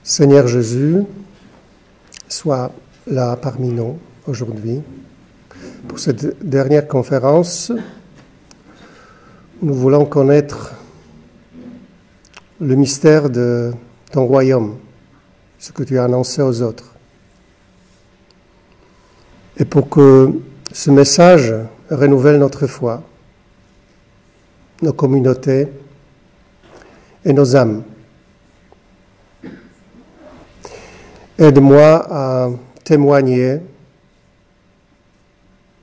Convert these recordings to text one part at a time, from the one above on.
Seigneur Jésus, sois là parmi nous aujourd'hui. Pour cette dernière conférence, nous voulons connaître le mystère de ton royaume, ce que tu as annoncé aux autres. Et pour que ce message renouvelle notre foi, nos communautés et nos âmes. Aide-moi à témoigner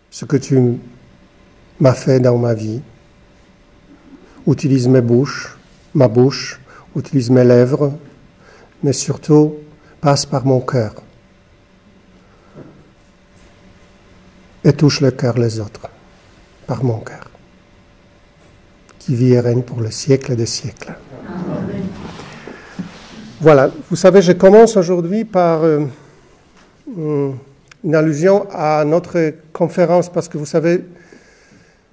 ce que tu m'as fait dans ma vie. Utilise ma bouche, utilise mes lèvres, mais surtout passe par mon cœur et touche le cœur des autres par mon cœur, qui vit et règne pour le siècle des siècles. Amen. Voilà, vous savez, je commence aujourd'hui par une allusion à notre conférence, parce que vous savez,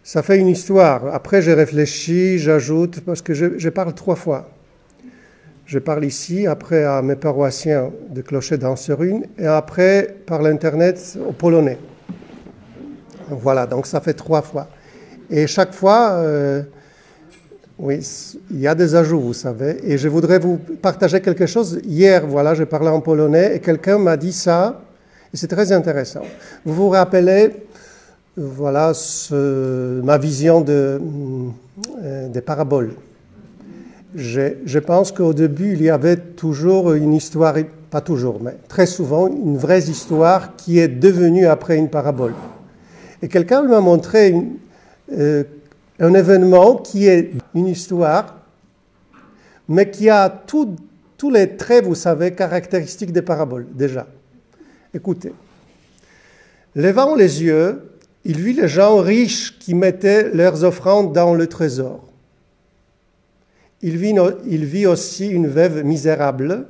ça fait une histoire. Après, j'ai réfléchi, j'ajoute, parce que je parle 3 fois. Je parle ici, après à mes paroissiens de Clocher d'Anserune, et après par l'Internet aux Polonais. Voilà, donc ça fait 3 fois. Et chaque fois, oui, il y a des ajouts, vous savez. Et je voudrais vous partager quelque chose. Hier, voilà, je parlais en polonais et quelqu'un m'a dit ça, et c'est très intéressant. Vous vous rappelez, voilà, ma vision des paraboles. Je pense qu'au début, il y avait toujours une histoire, pas toujours, mais très souvent, une vraie histoire qui est devenue après une parabole. Et quelqu'un m'a montré un événement qui est une histoire, mais qui a tous les traits, vous savez, caractéristiques des paraboles, déjà. Écoutez. Levant les yeux, il vit les gens riches qui mettaient leurs offrandes dans le trésor. Il vit aussi une veuve misérable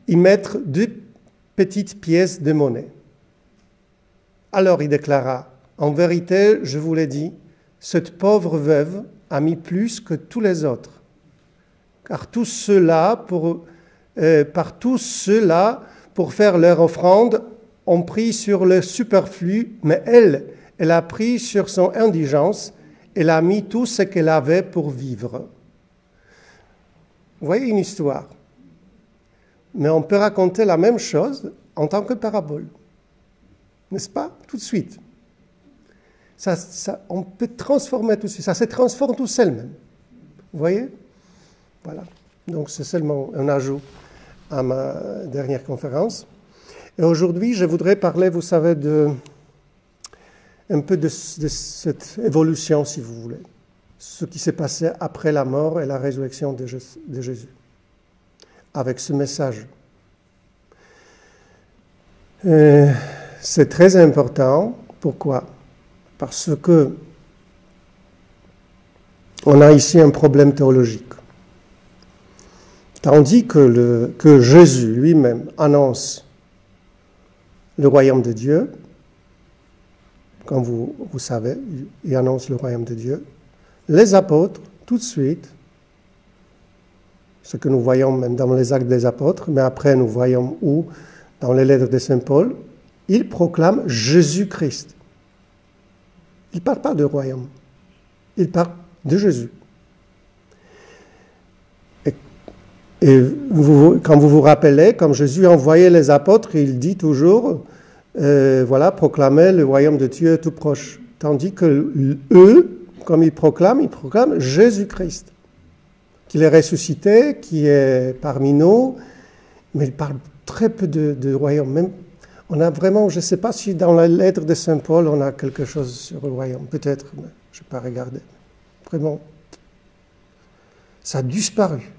y mettre 2 petites pièces de monnaie. Alors il déclara, « En vérité, je vous l'ai dit, cette pauvre veuve a mis plus que tous les autres, car tous ceux-là, pour faire leur offrande, ont pris sur le superflu, mais elle a pris sur son indigence, elle a mis tout ce qu'elle avait pour vivre. » Vous voyez une histoire. Mais on peut raconter la même chose en tant que parabole. N'est-ce pas? Tout de suite. On peut transformer tout de suite. Ça se transforme tout seul même. Vous voyez? Voilà. Donc c'est seulement un ajout à ma dernière conférence. Et aujourd'hui, je voudrais parler, vous savez, un peu de cette évolution, si vous voulez. Ce qui s'est passé après la mort et la résurrection de Jésus. Avec ce message. C'est très important. Pourquoi? Parce que on a ici un problème théologique. Tandis que Jésus lui-même annonce le royaume de Dieu, comme vous savez, il annonce le royaume de Dieu, les apôtres, tout de suite, ce que nous voyons même dans les actes des apôtres, mais après nous voyons où, dans les lettres de Saint Paul, ils proclament Jésus-Christ. Il ne parle pas de royaume, il parle de Jésus. Et quand vous vous rappelez, comme Jésus envoyait les apôtres, il dit toujours, voilà, proclamez le royaume de Dieu tout proche. Tandis que eux, comme ils proclament Jésus-Christ, qu'il est ressuscité, qui est parmi nous, mais il parle très peu de royaume. Même, on a vraiment, je ne sais pas si dans la lettre de Saint Paul, on a quelque chose sur le royaume. Peut-être, mais je n'ai pas regardé. Vraiment, ça a disparu.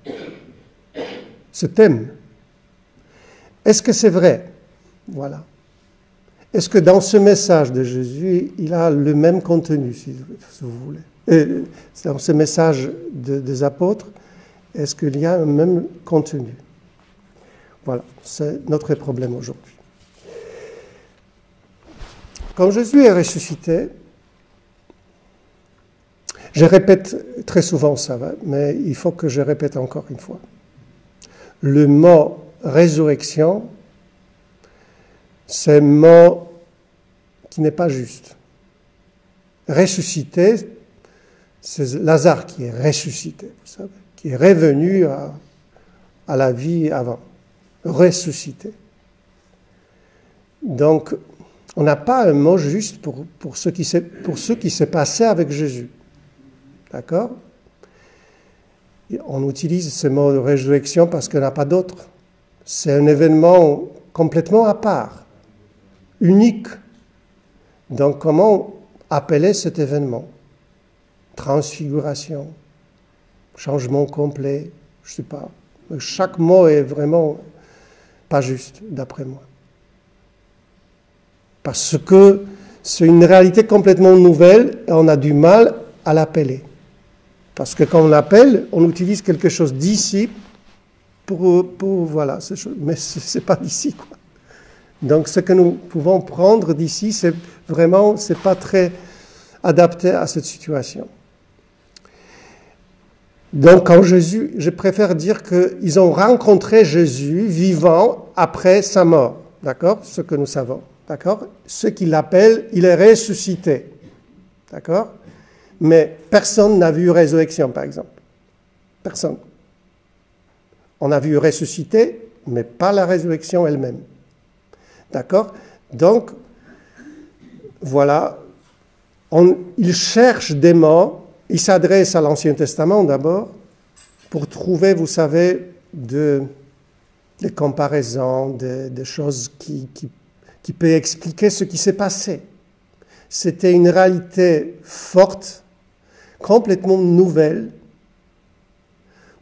Ce thème. Est-ce que c'est vrai? Voilà. Est-ce que dans ce message de Jésus, il a le même contenu, si vous voulez? Dans ce message des apôtres, est-ce qu'il y a un même contenu? Voilà, c'est notre problème aujourd'hui. Quand Jésus est ressuscité, je répète très souvent ça, mais il faut que je répète encore une fois. le mot résurrection, c'est un mot qui n'est pas juste. Ressuscité, c'est Lazare qui est ressuscité, vous savez, qui est revenu à la vie avant, ressuscité. Donc, on n'a pas un mot juste pour ce qui s'est passé avec Jésus. D'accord? On utilise ce mot de résurrection parce qu'il n'y en a pas d'autre. C'est un événement complètement à part, unique. Donc, comment appeler cet événement? Transfiguration, changement complet, je ne sais pas. Chaque mot est vraiment pas juste, d'après moi. Parce que c'est une réalité complètement nouvelle et on a du mal à l'appeler. Parce que quand on l'appelle, on utilise quelque chose d'ici pour voilà, mais ce n'est pas d'ici, quoi. Donc ce que nous pouvons prendre d'ici, c'est pas très adapté à cette situation. Donc quand Jésus, je préfère dire qu'ils ont rencontré Jésus vivant après sa mort, d'accord? Ce que nous savons, d'accord? Ce qu'il appelle, il est ressuscité, d'accord? Mais personne n'a vu résurrection, par exemple. Personne. On a vu ressusciter, mais pas la résurrection elle-même. D'accord? Donc, voilà, il cherche des mots, il s'adresse à l'Ancien Testament d'abord, pour trouver, vous savez, des comparaisons, des choses qui peuvent expliquer ce qui s'est passé. C'était une réalité forte, complètement nouvelle,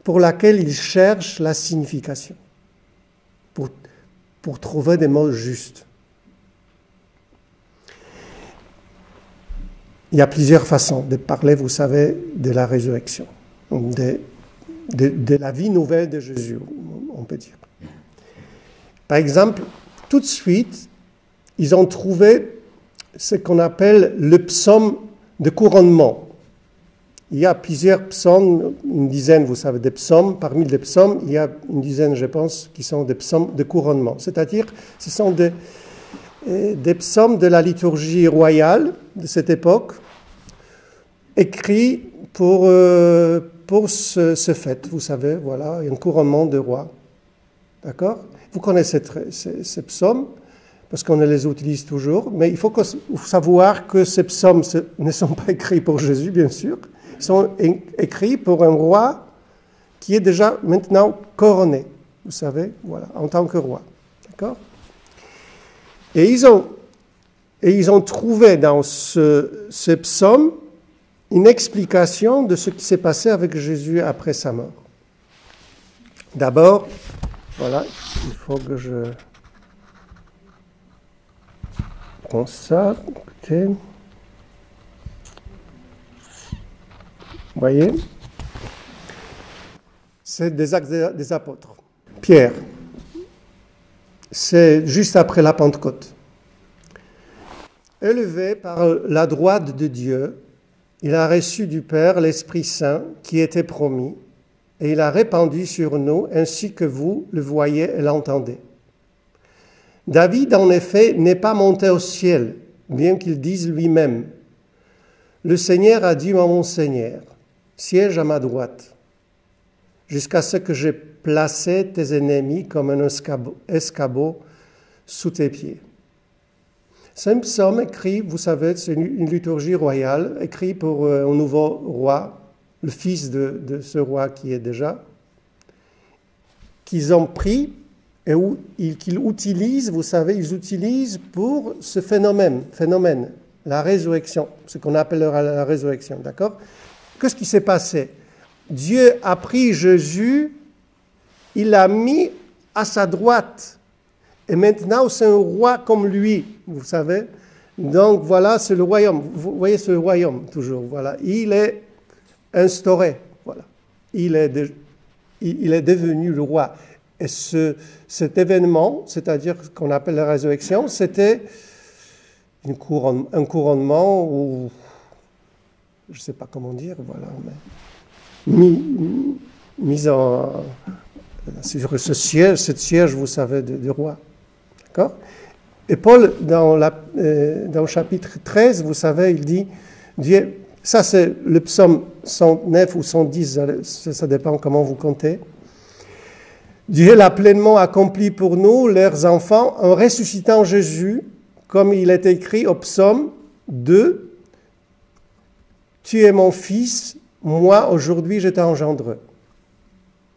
pour laquelle il cherche la signification, pour trouver des mots justes. Il y a plusieurs façons de parler, vous savez, de la résurrection, de la vie nouvelle de Jésus, on peut dire. Par exemple, tout de suite, ils ont trouvé ce qu'on appelle le psaume de couronnement. Il y a plusieurs psaumes, une dizaine, vous savez, des psaumes. Parmi les psaumes, il y a une dizaine, je pense, qui sont des psaumes de couronnement. C'est-à-dire, ce sont des psaumes de la liturgie royale de cette époque, écrits pour ce fait, vous savez, voilà, un couronnement de roi. D'accord? Vous connaissez ces psaumes, parce qu'on les utilise toujours, mais il faut savoir que ces psaumes ne sont pas écrits pour Jésus, bien sûr. Ils sont écrits pour un roi qui est déjà maintenant couronné, vous savez, voilà, en tant que roi. D'accord? Et ils ont trouvé dans ce psaume une explication de ce qui s'est passé avec Jésus après sa mort. D'abord, voilà, il faut que je prends ça, écoutez. Vous voyez? C'est des Actes des Apôtres. Pierre, c'est juste après la Pentecôte. Élevé par la droite de Dieu, il a reçu du Père l'Esprit Saint qui était promis, et il a répandu sur nous ainsi que vous le voyez et l'entendez. David, en effet, n'est pas monté au ciel, bien qu'il dise lui-même, « Le Seigneur a dit à mon Seigneur, siège à ma droite, jusqu'à ce que j'ai placé tes ennemis comme un escabeau sous tes pieds. » C'est un psaume écrit, vous savez, c'est une liturgie royale, écrit pour un nouveau roi, le fils de ce roi qui est déjà, qu'ils ont pris et qu'ils utilisent, vous savez, ils utilisent pour ce phénomène, la résurrection, ce qu'on appellera la résurrection, d'accord? Qu'est-ce qui s'est passé? Dieu a pris Jésus, il l'a mis à sa droite. Et maintenant, c'est un roi comme lui, vous savez. Donc voilà, c'est le royaume. Vous voyez ce royaume toujours, voilà. Il est instauré, voilà. Il est devenu le roi. Et cet événement, c'est-à-dire ce qu'on appelle la résurrection, c'était un couronnement ou je ne sais pas comment dire, voilà, mais mis en Sur cette siège, vous savez, du roi. D'accord? Et Paul, dans le chapitre 13, vous savez, il dit, Dieu, ça c'est le psaume 109 ou 110, ça dépend comment vous comptez. Dieu l'a pleinement accompli pour nous, leurs enfants, en ressuscitant Jésus, comme il est écrit au psaume 2, « Tu es mon fils, moi aujourd'hui je t'engendre. »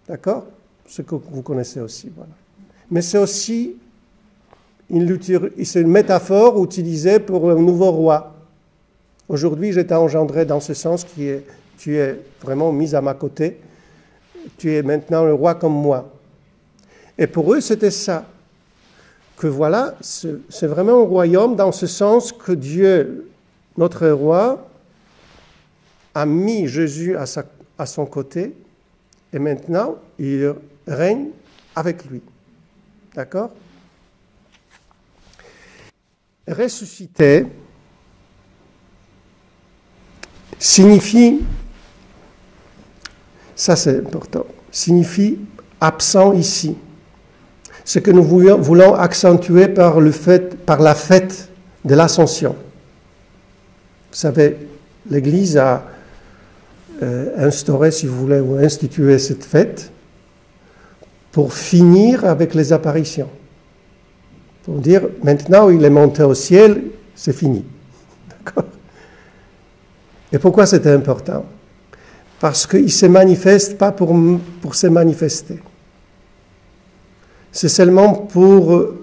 D'accord? Ce que vous connaissez aussi. Voilà. Mais c'est aussi c'est une métaphore utilisée pour un nouveau roi. Aujourd'hui, je t'ai engendré dans ce sens tu es vraiment mis à ma côté. Tu es maintenant le roi comme moi. Et pour eux, c'était ça. Que voilà, c'est vraiment un royaume dans ce sens que Dieu, notre roi, a mis Jésus à son côté et maintenant, il règne avec lui. D'accord? Ressuscité signifie, ça c'est important, signifie absent ici. Ce que nous voulons accentuer par la fête de l'Ascension. Vous savez, l'Église a instauré, si vous voulez, ou institué cette fête pour finir avec les apparitions. Pour dire, maintenant il est monté au ciel, c'est fini. D'accord? Et pourquoi c'était important? Parce qu'il ne se manifeste pas pour se manifester. C'est seulement pour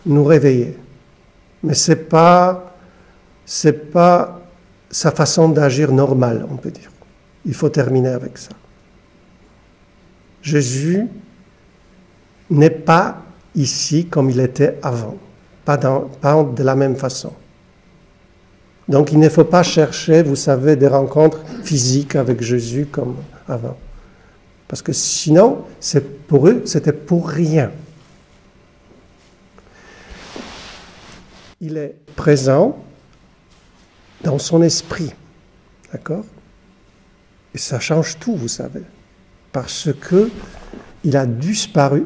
nous réveiller. Mais ce n'est pas sa façon d'agir normale, on peut dire. Il faut terminer avec ça. Jésus n'est pas ici comme il était avant, pas de la même façon. Donc il ne faut pas chercher, vous savez, des rencontres physiques avec Jésus comme avant. Parce que sinon, pour eux, c'était pour rien. Il est présent dans son esprit. D'accord? Et ça change tout, vous savez. Parce que il a disparu,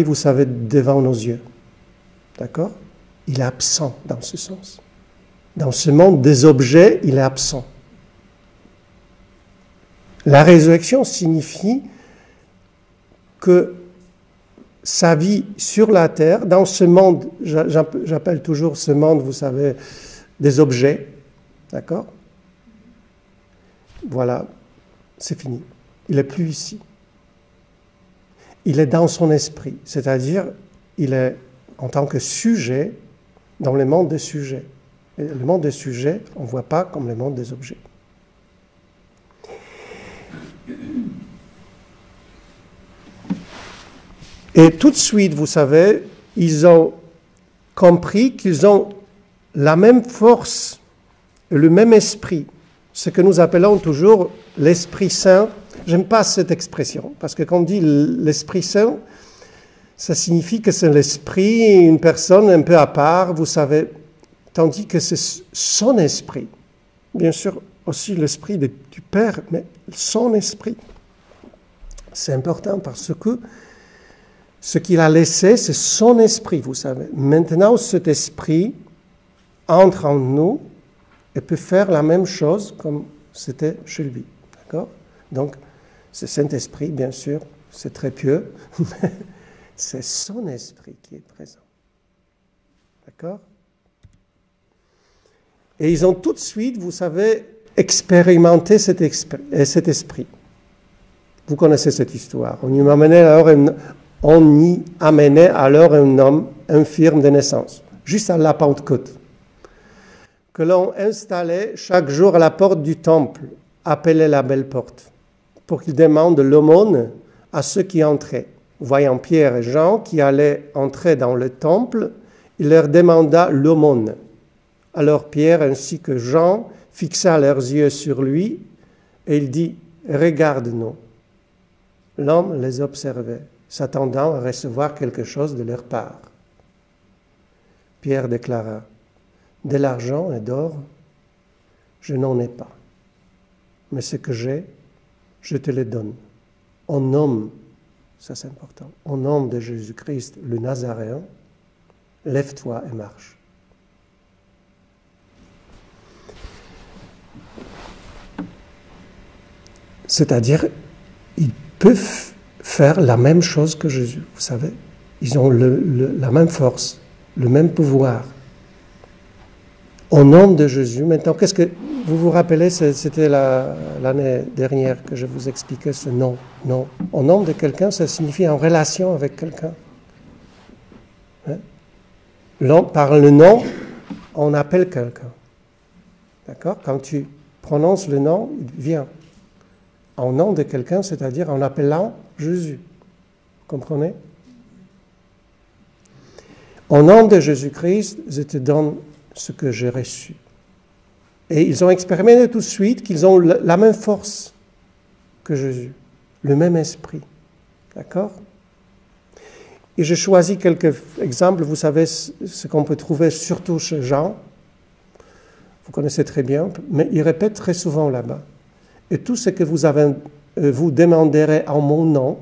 vous savez, devant nos yeux. D'accord? Il est absent dans ce sens. Dans ce monde des objets, il est absent. La résurrection signifie que sa vie sur la terre, dans ce monde, j'appelle toujours ce monde, vous savez, des objets, d'accord? Voilà, c'est fini. Il n'est plus ici. Il est dans son esprit, c'est-à-dire il est en tant que sujet dans le monde des sujets. Et le monde des sujets, on ne voit pas comme le monde des objets. Et tout de suite, vous savez, ils ont compris qu'ils ont la même force, le même esprit, ce que nous appelons toujours l'Esprit Saint. J'aime pas cette expression, parce que quand on dit l'Esprit Saint, ça signifie que c'est l'esprit, une personne un peu à part, vous savez, tandis que c'est son esprit. Bien sûr, aussi l'esprit du Père, mais son esprit. C'est important parce que ce qu'il a laissé, c'est son esprit, vous savez. Maintenant, cet esprit entre en nous et peut faire la même chose comme c'était chez lui. D'accord? Donc, c'est Saint-Esprit, bien sûr, c'est très pieux, mais c'est son esprit qui est présent. D'accord? Et ils ont tout de suite, vous savez, expérimenté cet esprit. Vous connaissez cette histoire. On y amenait alors un homme infirme de naissance, juste à la Pentecôte, que l'on installait chaque jour à la porte du temple, appelée la Belle Porte, pour qu'il demande l'aumône à ceux qui entraient. Voyant Pierre et Jean qui allaient entrer dans le temple, il leur demanda l'aumône. Alors Pierre ainsi que Jean fixa leurs yeux sur lui et il dit « Regarde-nous ». L'homme les observait, s'attendant à recevoir quelque chose de leur part. Pierre déclara « De l'argent et d'or, je n'en ai pas, mais ce que j'ai, je te le donne. En homme, Ça, c'est important. Au nom de Jésus-Christ, le Nazaréen, lève-toi et marche. C'est-à-dire, ils peuvent faire la même chose que Jésus, vous savez. Ils ont la même force, le même pouvoir. Au nom de Jésus, maintenant, qu'est-ce que vous vous rappelez, c'était l'année dernière que je vous expliquais ce nom. Non. Au nom de quelqu'un, ça signifie en relation avec quelqu'un. Hein? Par le nom, on appelle quelqu'un. D'accord? Quand tu prononces le nom, il vient. En nom de quelqu'un, c'est-à-dire en appelant Jésus. Vous comprenez? Au nom de Jésus-Christ, je te donne ce que j'ai reçu. Et ils ont expérimenté tout de suite qu'ils ont la même force que Jésus, le même esprit. D'accord? Et j'ai choisi quelques exemples. Vous savez ce qu'on peut trouver surtout chez Jean. Vous connaissez très bien, mais il répète très souvent là-bas. Et tout ce que vous demanderez en mon nom,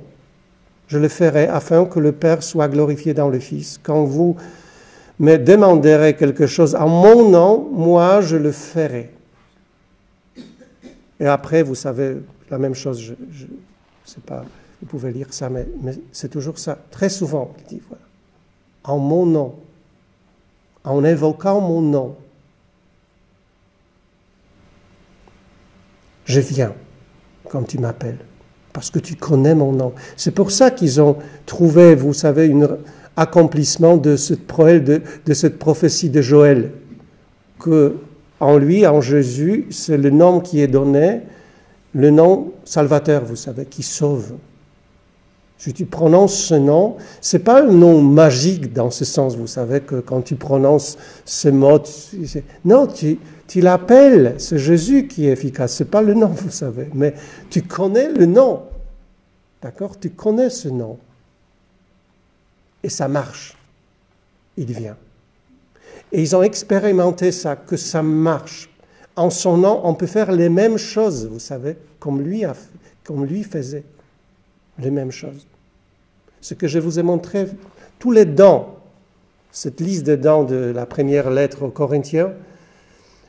je le ferai afin que le Père soit glorifié dans le Fils. Quand vous me demanderez quelque chose en mon nom, moi je le ferai. Et après, vous savez, la même chose, je ne sais pas, vous pouvez lire ça, mais c'est toujours ça. Très souvent, il dit, voilà, en mon nom, en évoquant mon nom, je viens quand tu m'appelles, parce que tu connais mon nom. C'est pour ça qu'ils ont trouvé, vous savez, un accomplissement de cette prophétie de Joël, que en lui, en Jésus, c'est le nom qui est donné, le nom salvateur, vous savez, qui sauve. Si tu prononces ce nom, ce n'est pas un nom magique dans ce sens, vous savez, que quand tu prononces ce mot, non, tu l'appelles, c'est Jésus qui est efficace, ce n'est pas le nom, vous savez, mais tu connais le nom, d'accord? Tu connais ce nom. Et ça marche, il vient. Et ils ont expérimenté ça, que ça marche. En son nom, on peut faire les mêmes choses, vous savez, comme lui faisait, les mêmes choses. Ce que je vous ai montré, tous les dons, cette liste de dons de la première lettre aux Corinthiens,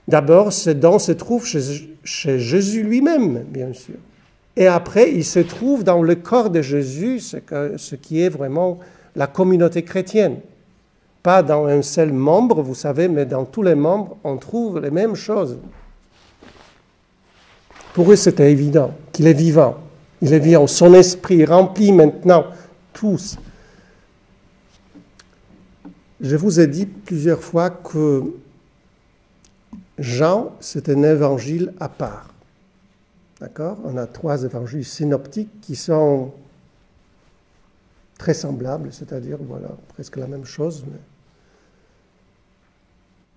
d'abord, ce don se trouve chez Jésus lui-même, bien sûr. Et après, il se trouve dans le corps de Jésus, ce qui est vraiment la communauté chrétienne. Pas dans un seul membre, vous savez, mais dans tous les membres, on trouve les mêmes choses. Pour eux, c'était évident qu'il est vivant. Il est vivant. Son esprit remplit maintenant tous. Je vous ai dit plusieurs fois que Jean, c'est un évangile à part. D'accord? On a 3 évangiles synoptiques qui sont très semblables, c'est-à-dire, voilà, presque la même chose, mais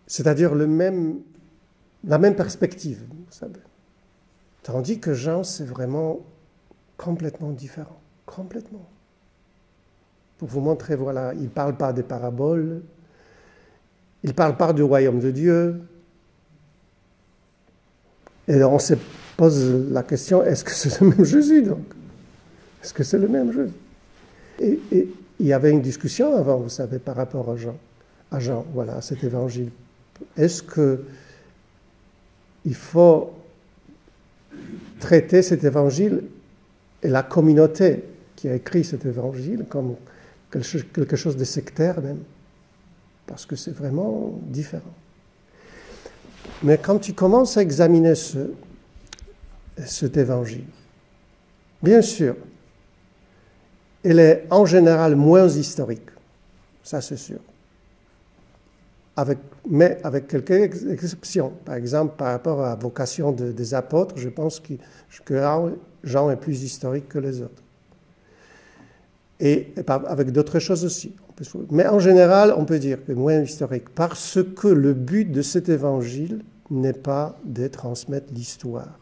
c'est-à-dire la même perspective, vous savez. Tandis que Jean, c'est vraiment complètement différent, complètement. Pour vous montrer, voilà, il ne parle pas des paraboles, il ne parle pas du royaume de Dieu. Et on se pose la question, est-ce que c'est le même Jésus, donc? Est-ce que c'est le même Jésus? Et il y avait une discussion avant, vous savez, par rapport à Jean, voilà, à cet évangile. Est-ce qu'il faut traiter cet évangile et la communauté qui a écrit cet évangile comme quelque chose de sectaire même? Parce que c'est vraiment différent. Mais quand tu commences à examiner cet évangile, bien sûr, il est en général moins historique, ça c'est sûr. Mais avec quelques exceptions. Par exemple, par rapport à la vocation des apôtres, je pense que Jean est plus historique que les autres. Et avec d'autres choses aussi. Mais en général, on peut dire que moins historique, parce que le but de cet évangile n'est pas de transmettre l'histoire.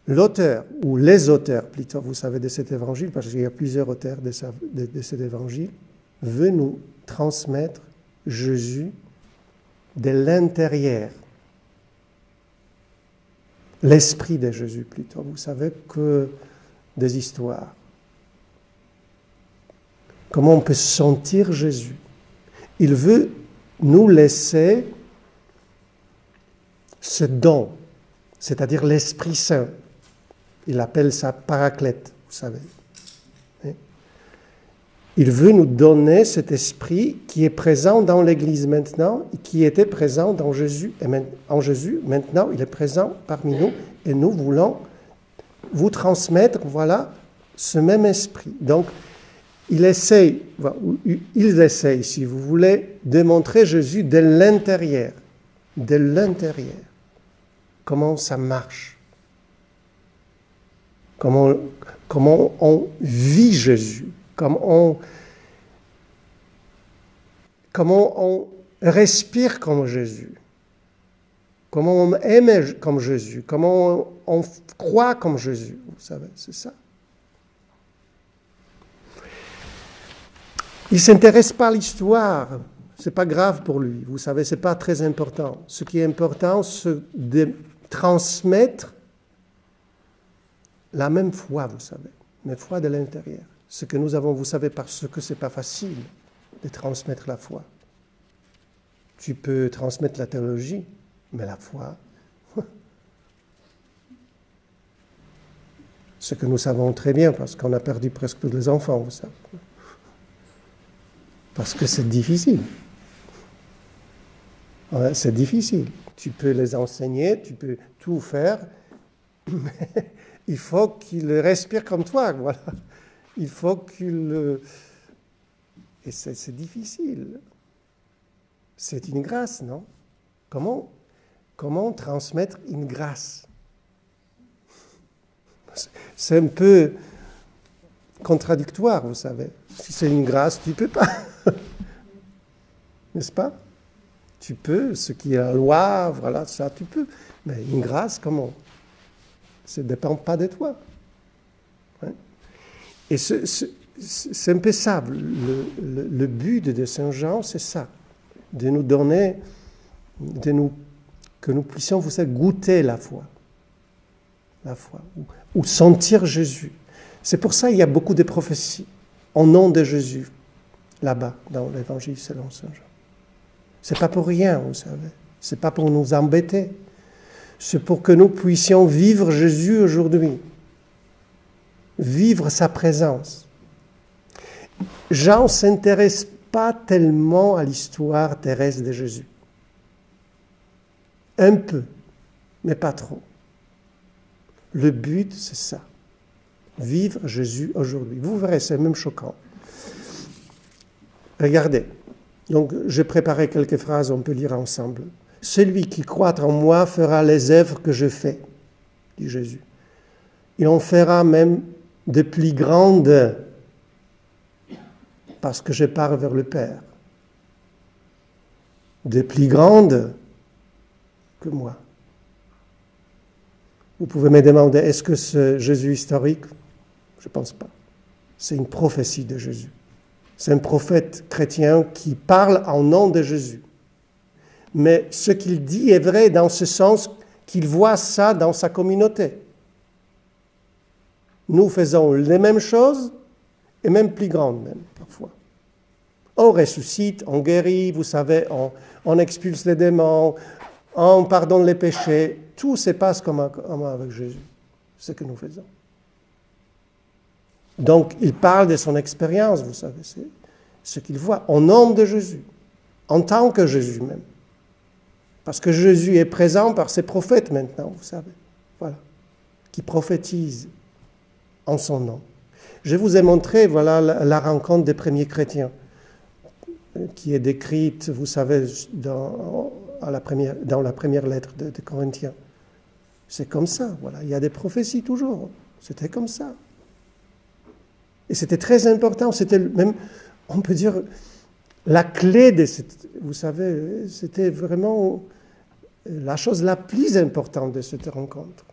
L'auteur, ou les auteurs plutôt, vous savez, de cet évangile, parce qu'il y a plusieurs auteurs de cet évangile, veut nous transmettre Jésus de l'intérieur. L'esprit de Jésus plutôt. Vous savez que des histoires. Comment on peut sentir Jésus. Il veut nous laisser ce don, c'est-à-dire l'Esprit Saint. Il appelle ça paraclète, vous savez. Il veut nous donner cet esprit qui est présent dans l'Église maintenant, qui était présent dans Jésus. Et en Jésus, maintenant, il est présent parmi nous. Et nous voulons vous transmettre, voilà, ce même esprit. Donc, ils essayent, si vous voulez, de montrer Jésus de l'intérieur. De l'intérieur. Comment ça marche. Comment on vit Jésus. Comment on respire comme Jésus, comment on aime comme Jésus, comment on croit comme Jésus, vous savez, c'est ça. Il ne s'intéresse pas à l'histoire, ce n'est pas grave pour lui, vous savez, ce n'est pas très important. Ce qui est important, c'est de transmettre la même foi, vous savez, mais foi de l'intérieur. Ce que nous avons, vous savez, parce que ce n'est pas facile de transmettre la foi. Tu peux transmettre la théologie, mais la foi, ce que nous savons très bien, parce qu'on a perdu presque tous les enfants, vous savez. Parce que c'est difficile. Ouais, c'est difficile. Tu peux les enseigner, tu peux tout faire, mais il faut qu'ils respirent comme toi, voilà. Il faut qu'il... Et c'est difficile. C'est une grâce, non? Comment transmettre une grâce? C'est un peu contradictoire, vous savez. Si c'est une grâce, tu ne peux pas. N'est-ce pas? Tu peux, ce qui est la loi, voilà, ça tu peux. Mais une grâce, comment? Ça ne dépend pas de toi. Et c'est un peu ça, le but de Saint Jean, c'est ça, de nous donner, que nous puissions, vous savez, goûter la foi, ou sentir Jésus. C'est pour ça qu'il y a beaucoup de prophéties en nom de Jésus, là-bas, dans l'Évangile selon Saint Jean. C'est pas pour rien, vous savez, c'est pas pour nous embêter, c'est pour que nous puissions vivre Jésus aujourd'hui. Vivre sa présence. Jean ne s'intéresse pas tellement à l'histoire terrestre de Jésus. Un peu, mais pas trop. Le but, c'est ça. Vivre Jésus aujourd'hui. Vous verrez, c'est même choquant. Regardez. Donc, j'ai préparé quelques phrases, on peut lire ensemble. « Celui qui croit en moi fera les œuvres que je fais, dit Jésus. Il en fera même de plus grandes, parce que je pars vers le Père. De plus grandes que moi. » Vous pouvez me demander, est-ce que c'est Jésus historique? Je ne pense pas. C'est une prophétie de Jésus. C'est un prophète chrétien qui parle en nom de Jésus. Mais ce qu'il dit est vrai dans ce sens qu'il voit ça dans sa communauté. Nous faisons les mêmes choses, et même plus grandes, même, parfois. On ressuscite, on guérit, vous savez, on expulse les démons, on pardonne les péchés. Tout se passe comme avec Jésus, ce que nous faisons. Donc, il parle de son expérience, vous savez, c'est ce qu'il voit, au nom de Jésus, en tant que Jésus même. Parce que Jésus est présent par ses prophètes maintenant, vous savez, voilà, qui prophétisent en son nom. Je vous ai montré, voilà, la rencontre des premiers chrétiens, qui est décrite, vous savez, dans la première lettre de Corinthiens. C'est comme ça, voilà, il y a des prophéties toujours, c'était comme ça. Et c'était très important, c'était même, on peut dire, la clé de cette, vous savez, c'était vraiment la chose la plus importante de cette rencontre.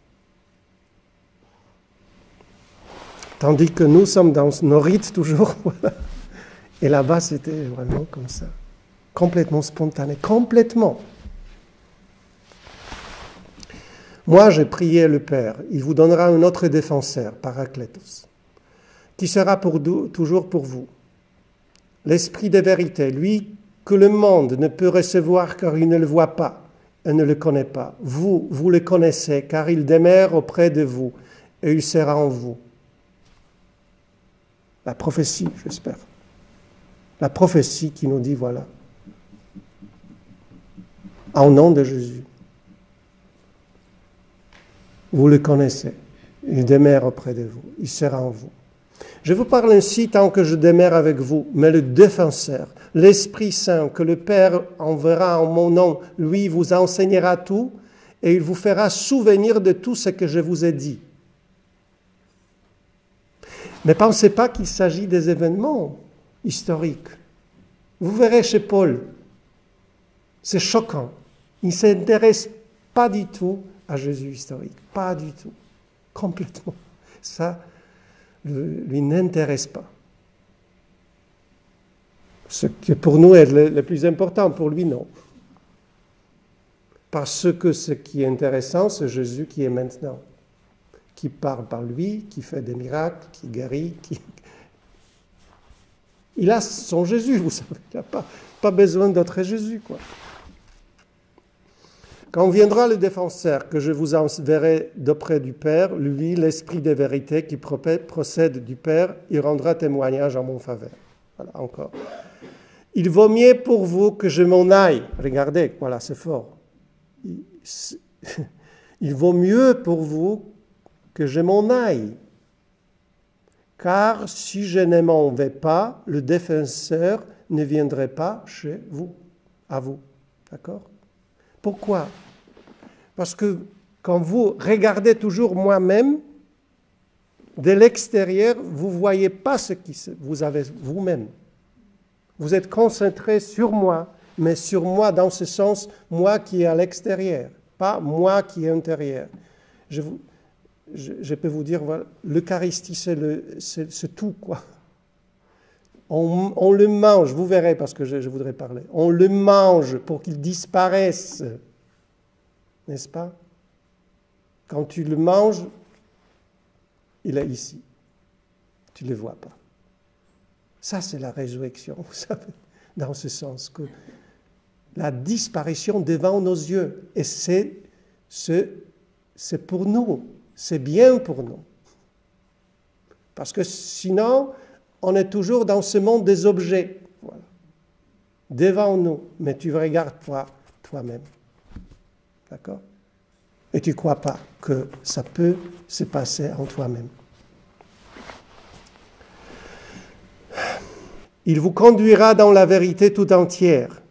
Tandis que nous sommes dans nos rites toujours, voilà. Et là-bas, c'était vraiment comme ça, complètement spontané, complètement. Moi, j'ai prié le Père. Il vous donnera un autre défenseur, Parakletos, qui sera toujours pour vous. L'Esprit de vérité, lui que le monde ne peut recevoir car il ne le voit pas et ne le connaît pas. Vous, vous le connaissez car il demeure auprès de vous et il sera en vous. La prophétie, j'espère. La prophétie qui nous dit, voilà, en nom de Jésus. Vous le connaissez. Il demeure auprès de vous. Il sera en vous. Je vous parle ainsi tant que je demeure avec vous, mais le défenseur, l'Esprit Saint que le Père enverra en mon nom, lui vous enseignera tout et il vous fera souvenir de tout ce que je vous ai dit. Ne pensez pas qu'il s'agit des événements historiques. Vous verrez chez Paul, c'est choquant. Il ne s'intéresse pas du tout à Jésus historique, pas du tout, complètement. Ça lui n'intéresse pas. Ce qui pour nous est le plus important, pour lui non. Parce que ce qui est intéressant, c'est Jésus qui est maintenant, qui parle par lui, qui fait des miracles, qui guérit, Il a son Jésus, vous savez, il n'a pas besoin d'autre Jésus, quoi. Quand viendra le défenseur que je vous enverrai d'auprès du Père, lui, l'Esprit de vérité qui procède du Père, il rendra témoignage en mon faveur. Voilà, encore. Il vaut mieux pour vous que je m'en aille. Regardez, voilà, c'est fort. Il vaut mieux pour vous que je m'en aille. Car si je ne m'en vais pas, le défenseur ne viendrait pas chez vous, à vous. D'accord ? Pourquoi ? Parce que quand vous regardez toujours moi-même, de l'extérieur, vous ne voyez pas ce que vous avez vous-même. Vous êtes concentré sur moi, mais sur moi dans ce sens, moi qui est à l'extérieur, pas moi qui est intérieur. Je peux vous dire, voilà, l'Eucharistie, c'est tout, quoi. On le mange, vous verrez, parce que je voudrais parler. On le mange pour qu'il disparaisse. N'est-ce pas? Quand tu le manges, il est ici. Tu ne le vois pas. Ça, c'est la résurrection, vous savez, dans ce sens que la disparition devant nos yeux. Et c'est pour nous, c'est bien pour nous. Parce que sinon, on est toujours dans ce monde des objets, voilà, devant nous. Mais tu regardes toi-même. D'accord? Et tu ne crois pas que ça peut se passer en toi-même. Il vous conduira dans la vérité tout entière.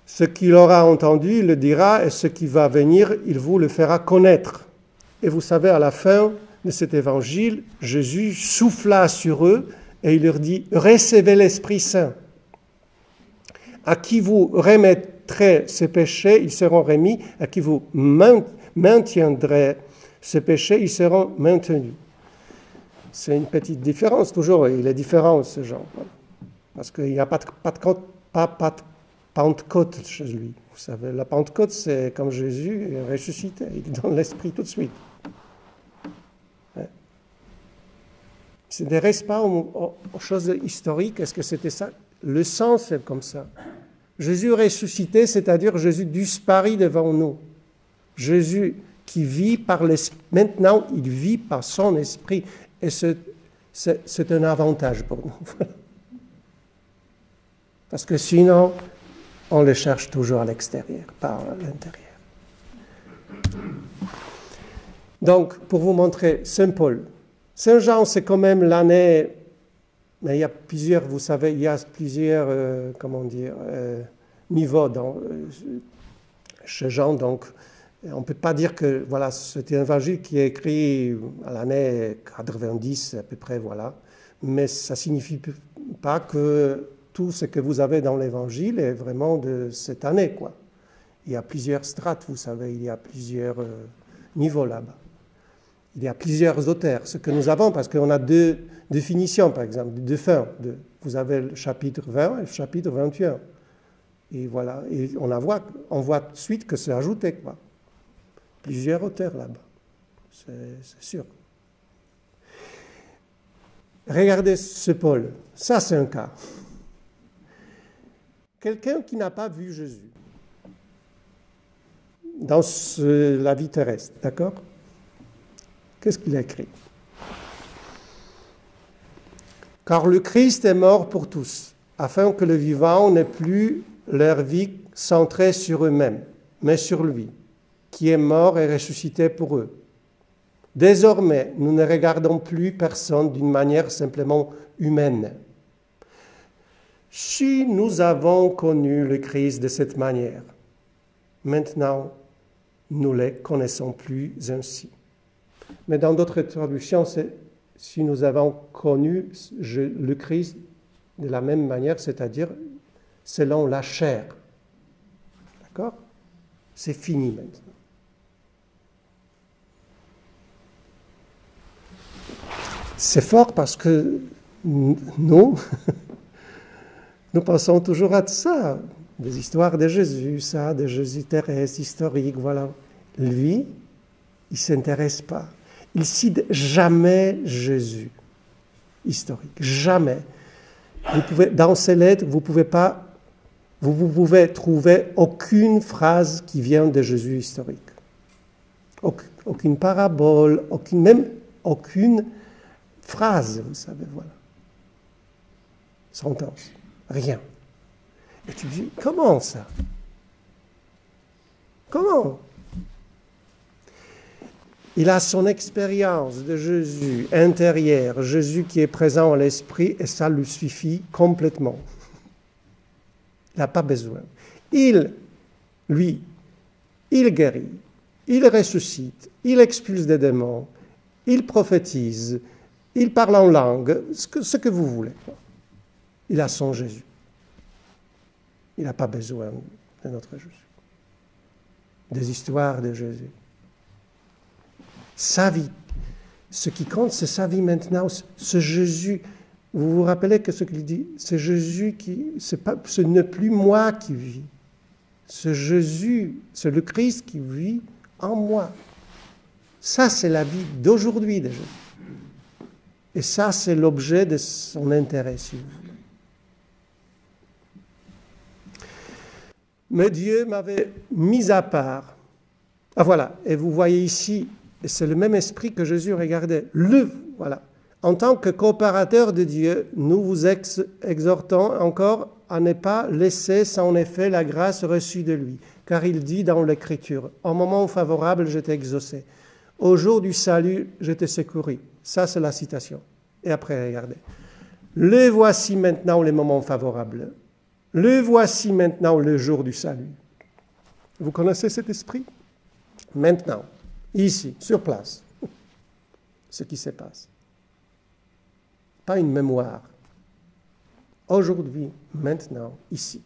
Ce qu'il aura entendu, il le dira, et ce qui va venir, il vous le fera connaître. Et vous savez, à la fin de cet évangile, Jésus souffla sur eux et il leur dit « Recevez l'Esprit Saint. À qui vous remettrez ces péchés, ils seront remis. À qui vous maintiendrez ces péchés, ils seront maintenus. » C'est une petite différence, toujours. Il est différent, ce genre. Parce qu'il n'y a pas de Pentecôte chez lui. Vous savez, la Pentecôte, c'est comme Jésus est ressuscité. Il donne l'Esprit tout de suite. Ça ne reste pas aux choses historiques. Est-ce que c'était ça? Le sens est comme ça. Jésus ressuscité, c'est-à-dire Jésus disparu devant nous. Jésus qui vit par l'Esprit. Maintenant, il vit par son Esprit. Et c'est un avantage pour nous. Parce que sinon, on le cherche toujours à l'extérieur, pas à l'intérieur. Donc, pour vous montrer, Saint Paul. Saint Jean, c'est quand même l'année, mais il y a plusieurs, vous savez, il y a plusieurs, niveaux chez Jean, donc on ne peut pas dire que, voilà, c'est un évangile qui est écrit à l'année 90 à peu près, voilà, mais ça ne signifie pas que tout ce que vous avez dans l'évangile est vraiment de cette année, quoi. Il y a plusieurs strates, vous savez, il y a plusieurs niveaux là-bas. Il y a plusieurs auteurs. Ce que nous avons, parce qu'on a deux définitions, par exemple, deux fins. Vous avez le chapitre 20 et le chapitre 21. Et voilà, et on voit tout de suite que c'est ajouté, quoi. plusieurs auteurs là-bas, c'est sûr. Regardez ce Paul, ça c'est un cas. Quelqu'un qui n'a pas vu Jésus dans la vie terrestre, d'accord? Qu'est-ce qu'il a écrit? Car le Christ est mort pour tous, afin que les vivants n'aient plus leur vie centrée sur eux-mêmes, mais sur lui, qui est mort et ressuscité pour eux. Désormais, nous ne regardons plus personne d'une manière simplement humaine. Si nous avons connu le Christ de cette manière, maintenant, nous ne le connaissons plus ainsi. Mais dans d'autres traductions, c'est si nous avons connu le Christ de la même manière, c'est-à-dire selon la chair. D'accord? C'est fini maintenant. C'est fort parce que nous pensons toujours à ça, des histoires de Jésus, ça, de Jésus terrestre, historique, voilà. Lui, il ne s'intéresse pas. Il cite jamais Jésus historique, jamais. Dans ces lettres, vous pouvez trouver aucune phrase qui vient de Jésus historique. Aucune parabole, aucune phrase, vous savez, voilà. Sentence, rien. Et tu dis, comment ça? Comment? Il a son expérience de Jésus intérieur, Jésus qui est présent à l'esprit, et ça lui suffit complètement. Il n'a pas besoin. Il guérit, il ressuscite, il expulse des démons, il prophétise, il parle en langue, ce que vous voulez. Il a son Jésus. Il n'a pas besoin de notre Jésus. Des histoires de Jésus. Sa vie. Ce qui compte, c'est sa vie maintenant. Ce Jésus, vous vous rappelez que ce qu'il dit, c'est Jésus ce n'est plus moi qui vis. Ce Jésus, c'est le Christ qui vit en moi. Ça, c'est la vie d'aujourd'hui de Jésus. Et ça, c'est l'objet de son intérêt, si vous voulez. Mais Dieu m'avait mis à part. Ah voilà, et vous voyez ici, c'est le même esprit que Jésus regardait. Voilà. En tant que coopérateur de Dieu, nous vous exhortons encore à ne pas laisser sans effet la grâce reçue de lui. Car il dit dans l'Écriture, « Au moment favorable, je t'ai exaucé. Au jour du salut, je t'ai secouru. » Ça, c'est la citation. Et après, regardez. « Le voici maintenant le moment favorable. Le voici maintenant le jour du salut. » Vous connaissez cet esprit? Maintenant, ici, sur place, ce qui se passe. Pas une mémoire. Aujourd'hui, maintenant, ici.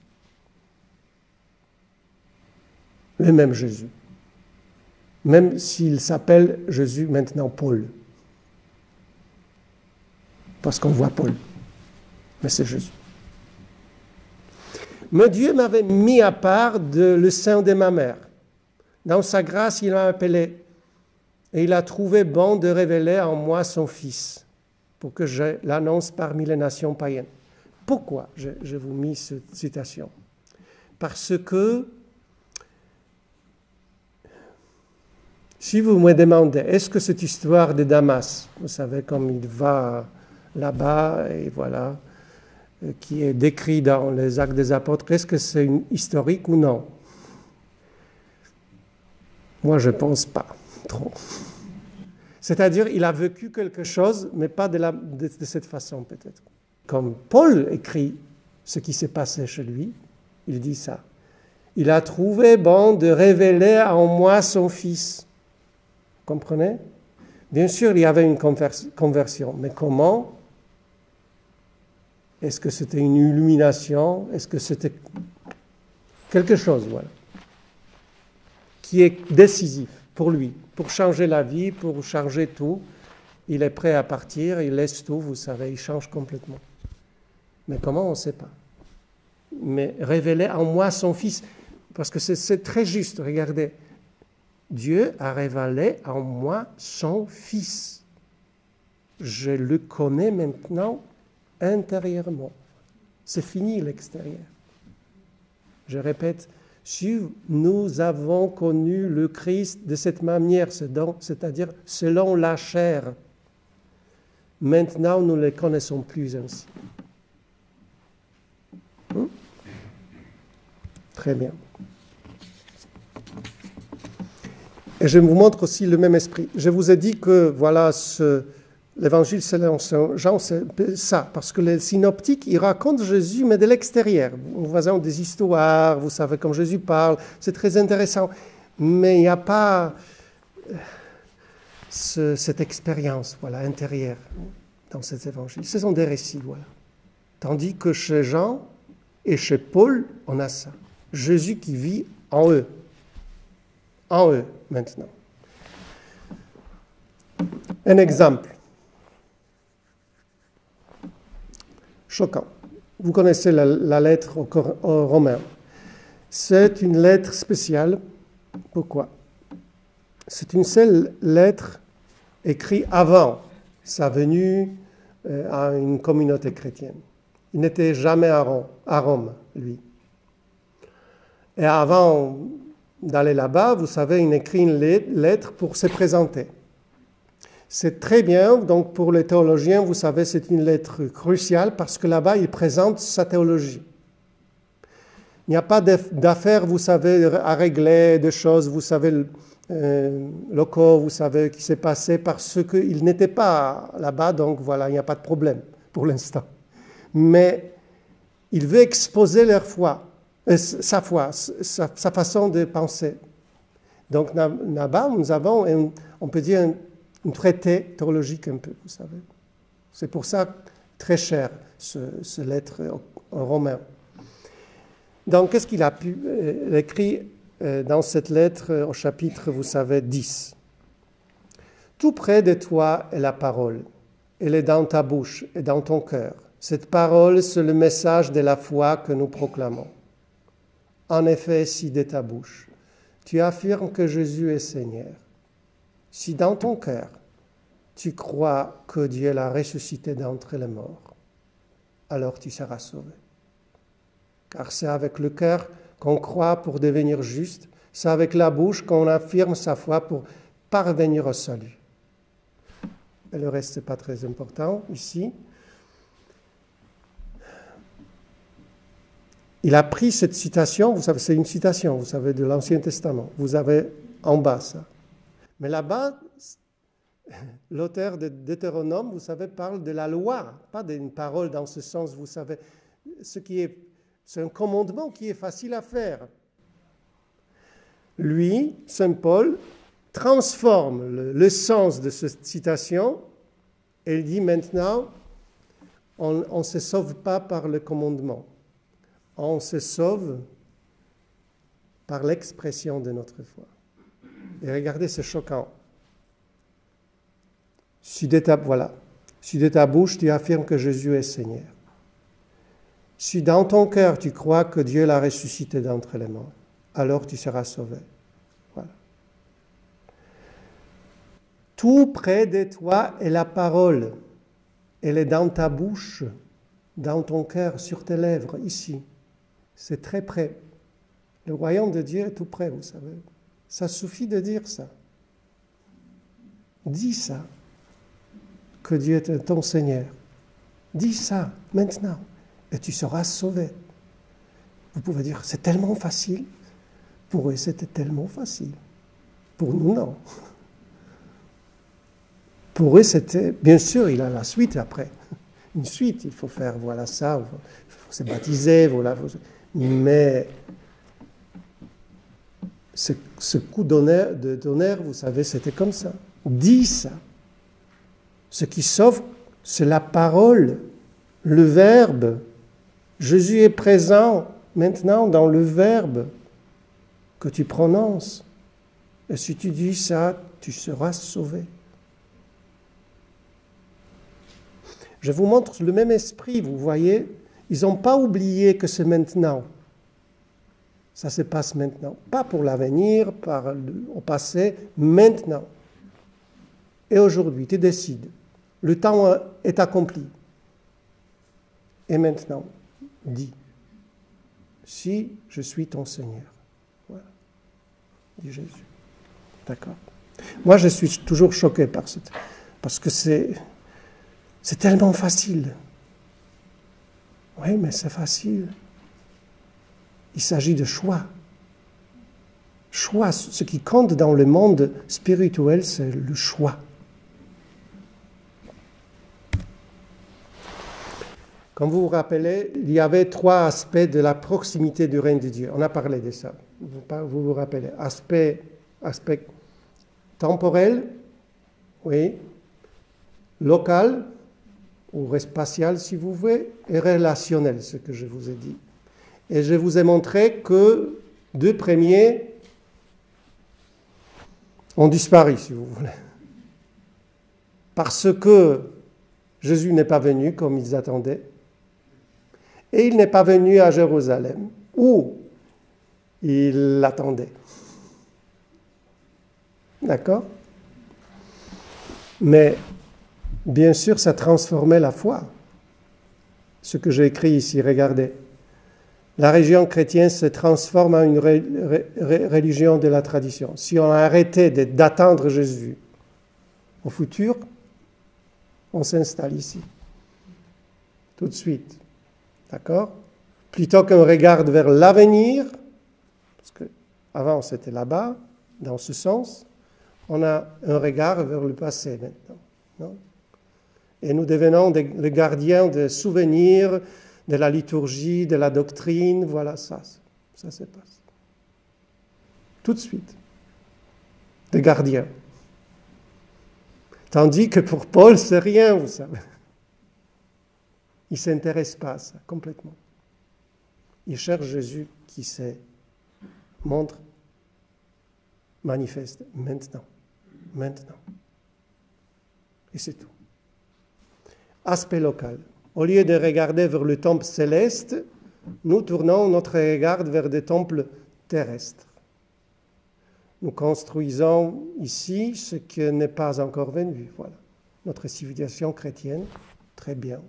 Le même Jésus. Même s'il s'appelle Jésus maintenant Paul. Parce qu'on voit Paul. Mais c'est Jésus. Mais Dieu m'avait mis à part le sein de ma mère. Dans sa grâce, il m'a appelé. Et il a trouvé bon de révéler en moi son Fils, pour que je l'annonce parmi les nations païennes. Pourquoi je vous mis cette citation? Parce que, si vous me demandez, est-ce que cette histoire de Damas, vous savez, comme il va là-bas, et voilà, qui est décrit dans les Actes des Apôtres, est-ce que c'est une historique ou non? Moi, je ne pense pas trop. C'est-à-dire, il a vécu quelque chose, mais pas de cette façon, peut-être. Comme Paul écrit ce qui s'est passé chez lui, il dit ça. Il a trouvé bon de révéler en moi son Fils. Vous comprenez? Bien sûr, il y avait une conversion, mais comment? Est-ce que c'était une illumination? Est-ce que c'était quelque chose, voilà, qui est décisif pour lui, pour changer la vie, pour changer tout? Il est prêt à partir, il laisse tout, vous savez, il change complètement. Mais comment, on ne sait pas. Mais révéler en moi son Fils, parce que c'est très juste, regardez. Dieu a révélé en moi son Fils. Je le connais maintenant intérieurement. C'est fini l'extérieur. Je répète, si nous avons connu le Christ de cette manière, c'est-à-dire selon la chair, maintenant nous ne le connaissons plus ainsi. Très bien. Et je vous montre aussi le même esprit. Je vous ai dit que voilà, l'évangile selon Jean, c'est ça, parce que les synoptiques, ils racontent Jésus, mais de l'extérieur. En faisant des histoires, vous savez, comme Jésus parle, c'est très intéressant. Mais il n'y a pas cette expérience voilà, intérieure dans cet évangile. Ce sont des récits, voilà. Tandis que chez Jean et chez Paul, on a ça. Jésus qui vit en eux maintenant. Un exemple choquant. Vous connaissez la lettre aux Romains. C'est une lettre spéciale. Pourquoi? C'est une seule lettre écrite avant sa venue à une communauté chrétienne. Il n'était jamais à Rome, lui. Et avant d'aller là-bas, vous savez, il écrit une lettre pour se présenter. C'est très bien, donc pour les théologiens, vous savez, c'est une lettre cruciale parce que là-bas, il présente sa théologie. Il n'y a pas d'affaires, vous savez, à régler, de choses, vous savez, locaux, vous savez, qui s'est passé parce qu'il n'était pas là-bas, donc voilà, il n'y a pas de problème pour l'instant. Mais il veut exposer leur foi. Sa foi, sa façon de penser. Donc là-bas, nous avons, on peut dire, un traité théologique un peu, vous savez. C'est pour ça très cher, ce lettre aux Romains. Donc, qu'est-ce qu'il a pu écrire dans cette lettre au chapitre, vous savez, 10. Tout près de toi est la parole. Elle est dans ta bouche et dans ton cœur. Cette parole, c'est le message de la foi que nous proclamons. En effet, si de ta bouche, tu affirmes que Jésus est Seigneur, si dans ton cœur, tu crois que Dieu l'a ressuscité d'entre les morts, alors tu seras sauvé. Car c'est avec le cœur qu'on croit pour devenir juste, c'est avec la bouche qu'on affirme sa foi pour parvenir au salut. Et le reste, ce n'est pas très important ici. Il a pris cette citation, vous savez, c'est une citation, vous savez, de l'Ancien Testament. Vous avez en bas ça. Mais là-bas, l'auteur de Deutéronome, vous savez, parle de la loi, pas d'une parole dans ce sens, vous savez. C'est un commandement qui est facile à faire. Lui, Saint Paul, transforme le sens de cette citation et il dit maintenant, on ne se sauve pas par le commandement. On se sauve par l'expression de notre foi. Et regardez, c'est choquant. Si de ta bouche, tu affirmes que Jésus est Seigneur. Si dans ton cœur, tu crois que Dieu l'a ressuscité d'entre les morts, alors tu seras sauvé. Voilà. Tout près de toi est la parole. Elle est dans ta bouche, dans ton cœur, sur tes lèvres, ici. C'est très près. Le royaume de Dieu est tout près, vous savez. Ça suffit de dire ça. Dis ça, que Dieu est ton Seigneur. Dis ça maintenant, et tu seras sauvé. Vous pouvez dire, c'est tellement facile. Pour eux, c'était tellement facile. Pour nous, non. Pour eux, c'était, bien sûr, il a la suite après. Une suite, il faut faire, voilà ça, il faut se baptiser, voilà. Mais ce coup d'honneur, vous savez, c'était comme ça. Dis ça. Ce qui sauve, c'est la parole, le verbe. Jésus est présent maintenant dans le verbe que tu prononces. Et si tu dis ça, tu seras sauvé. Je vous montre le même esprit, vous voyez. Ils n'ont pas oublié que c'est maintenant. Ça se passe maintenant. Pas pour l'avenir, au passé, maintenant. Et aujourd'hui, tu décides. Le temps est accompli. Et maintenant, dis, si je suis ton Seigneur. Voilà. Dit Jésus. D'accord. Moi, je suis toujours choqué parce que c'est tellement facile. Oui, mais c'est facile. Il s'agit de choix. Choix. Ce qui compte dans le monde spirituel, c'est le choix. Comme vous vous rappelez, il y avait 3 aspects de la proximité du règne de Dieu. On a parlé de ça. Vous vous rappelez. Aspect temporel, oui, local, ou spatial si vous voulez, et relationnel, ce que je vous ai dit. Et je vous ai montré que 2 premiers ont disparu, si vous voulez. Parce que Jésus n'est pas venu comme ils attendaient, et il n'est pas venu à Jérusalem, où il l'attendait. D'accord? Mais, bien sûr, ça transformait la foi. Ce que j'ai écrit ici, regardez. La religion chrétienne se transforme en une religion de la tradition. Si on a arrêté d'attendre Jésus au futur, on s'installe ici, tout de suite. D'accord? Plutôt qu'on regarde vers l'avenir, parce qu'avant c'était là-bas, dans ce sens, on a un regard vers le passé maintenant. Non? Et nous devenons les gardiens des souvenirs, de la liturgie, de la doctrine, voilà ça se passe. Tout de suite. Des gardiens. Tandis que pour Paul, c'est rien, vous savez. Il ne s'intéresse pas à ça, complètement. Il cherche Jésus qui se montre, manifeste, maintenant. Maintenant. Et c'est tout. Aspect local. Au lieu de regarder vers le temple céleste, nous tournons notre regard vers des temples terrestres. Nous construisons ici ce qui n'est pas encore venu. Voilà. Notre civilisation chrétienne, très bien.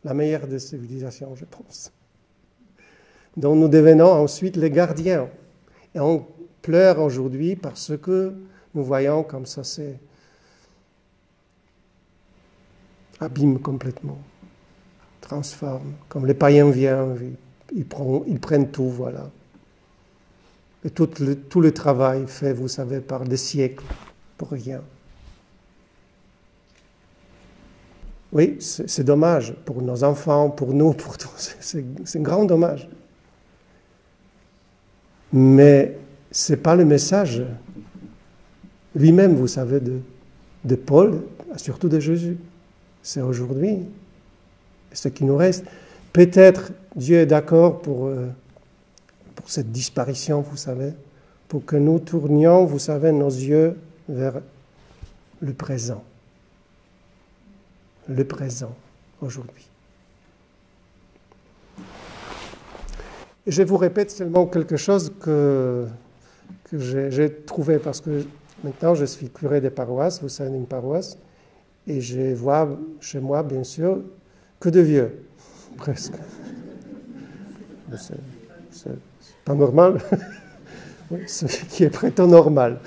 La meilleure des civilisations, je pense. Donc nous devenons ensuite les gardiens. Et on pleure aujourd'hui parce que nous voyons comme ça abîme complètement, transforme. Comme les païens viennent, ils prennent tout, voilà. Et tout le travail fait, vous savez, par des siècles, pour rien. Oui, c'est dommage pour nos enfants, pour nous, pour tous. C'est un grand dommage. Mais ce n'est pas le message lui-même, vous savez, de Paul, surtout de Jésus. C'est aujourd'hui, ce qui nous reste. Peut-être Dieu est d'accord pour cette disparition, vous savez, pour que nous tournions, vous savez, nos yeux vers le présent. Le présent, aujourd'hui. Et je vous répète seulement quelque chose que j'ai trouvé, parce que maintenant je suis curé de paroisse, vous savez, une paroisse, et je vois chez moi, bien sûr, que de vieux, presque. C'est pas normal. Oui, ce qui est plutôt normal.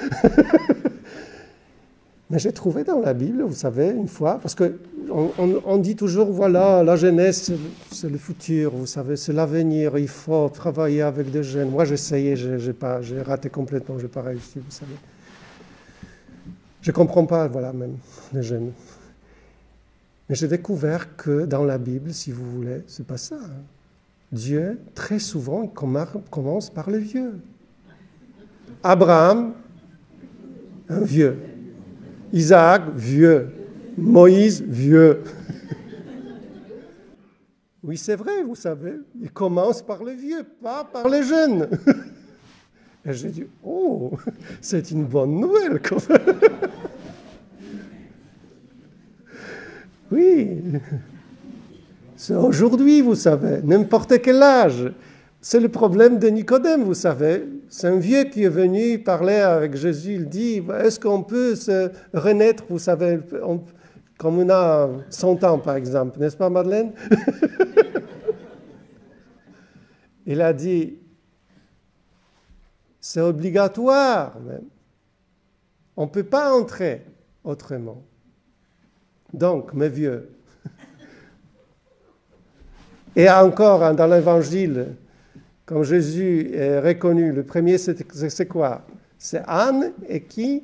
Mais j'ai trouvé dans la Bible, vous savez, une fois, parce qu'on dit toujours, voilà, la jeunesse, c'est le futur, vous savez, c'est l'avenir, il faut travailler avec des jeunes. Moi, j'ai essayé, j'ai raté complètement, je n'ai pas réussi, vous savez. Je ne comprends pas, voilà, même, les jeunes. Mais j'ai découvert que dans la Bible, si vous voulez, c'est pas ça. Dieu, très souvent, commence par le vieux. Abraham, un vieux. Isaac, vieux. Moïse, vieux. Oui, c'est vrai, vous savez. Il commence par les vieux, pas par les jeunes. Et j'ai dit, oh, c'est une bonne nouvelle, quand même. Oui. C'est aujourd'hui, vous savez, n'importe quel âge. c'est le problème de Nicodème, vous savez. C'est un vieux qui est venu parler avec Jésus. Il dit, est-ce qu'on peut se renaître, vous savez, comme on a 100 ans, par exemple. N'est-ce pas, Madeleine? Il a dit, c'est obligatoire même. On ne peut pas entrer autrement. Donc, mes vieux. Et encore, dans l'Évangile, comme Jésus est reconnu, le premier, c'est quoi? C'est Anne et qui?